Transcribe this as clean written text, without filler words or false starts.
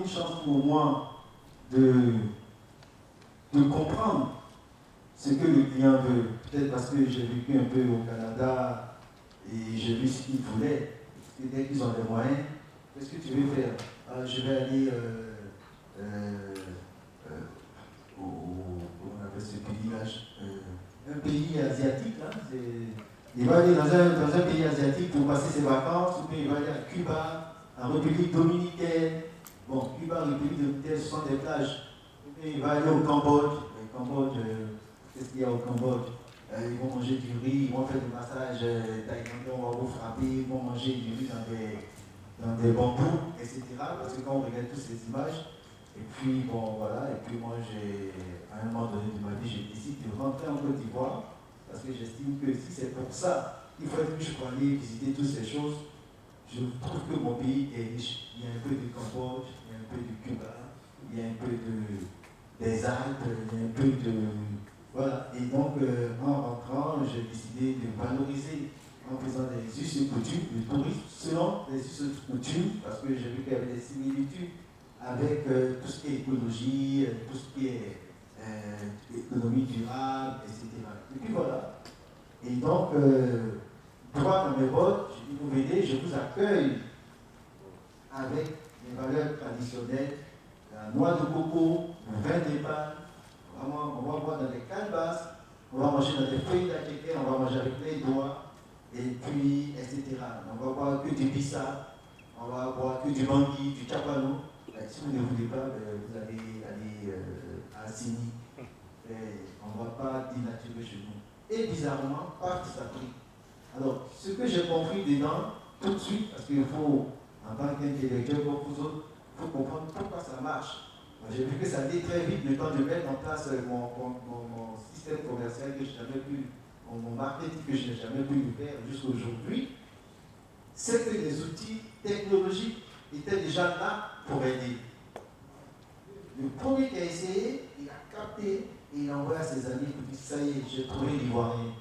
une chance pour moi de comprendre ce que le client veut. Peut-être parce que j'ai vécu un peu au Canada et j'ai vu ce qu'ils voulaient. Et dès qu'ils ont les moyens, qu'est-ce que tu veux faire? Je vais aller comment on appelle ce pays-là, un pays asiatique. Hein, il va aller dans un pays asiatique pour passer ses vacances, ou bien il va aller à Cuba, en République dominicaine. Bon, Cuba, République dominicaine, ce sont des plages. Ou bien il va aller au Cambodge. Le Cambodge, qu'est-ce qu'il y a au Cambodge? Ils vont manger du riz, ils vont faire des massages thaïlandais, on va vous frapper, ils vont manger du riz dans des bambous, etc. Parce que quand on regarde toutes ces images, et puis bon voilà, et puis moi à un moment donné de ma vie, j'ai décidé de rentrer en Côte d'Ivoire, parce que j'estime que si c'est pour ça, il faut que je puisse aller visiter toutes ces choses. Je trouve que mon pays est riche. Il y a un peu du Cambodge, il y a un peu du Cuba, il y a un peu des Alpes, il y a un peu de... Voilà, et donc en rentrant, j'ai décidé de valoriser en faisant des us et coutumes, du tourisme selon les us et coutumes, parce que j'ai vu qu'il y avait des similitudes avec tout ce qui est écologie, tout ce qui est économie durable, etc. Et puis voilà. Et donc, droit dans mes bottes, je dis, vous venez, je vous accueille avec les valeurs traditionnelles, la noix de coco, le vin d'épale. Vraiment, on va boire dans des calebasses, on va manger dans des feuilles d'attiquet, on va manger avec les doigts, et puis, etc. On va boire que du bissap, on va boire que du bangui, du chapalou. Si vous ne voulez pas, vous allez aller à Sini. On ne va pas dénaturer chez nous. Et bizarrement, pas ça pris. Alors, ce que j'ai compris dedans, tout de suite, parce qu'il faut, en tant qu'intellectuel comme vous autres, il faut comprendre pourquoi ça marche. J'ai vu que ça allait très vite le temps de mettre en place mon système commercial que je n'avais pu, mon marketing que je n'ai jamais pu faire jusqu'à aujourd'hui. C'est que les outils technologiques étaient déjà là pour aider. Le premier qui a essayé, il a capté et il a envoyé à ses amis pour dire ça y est, j'ai trouvé l'Ivoirien.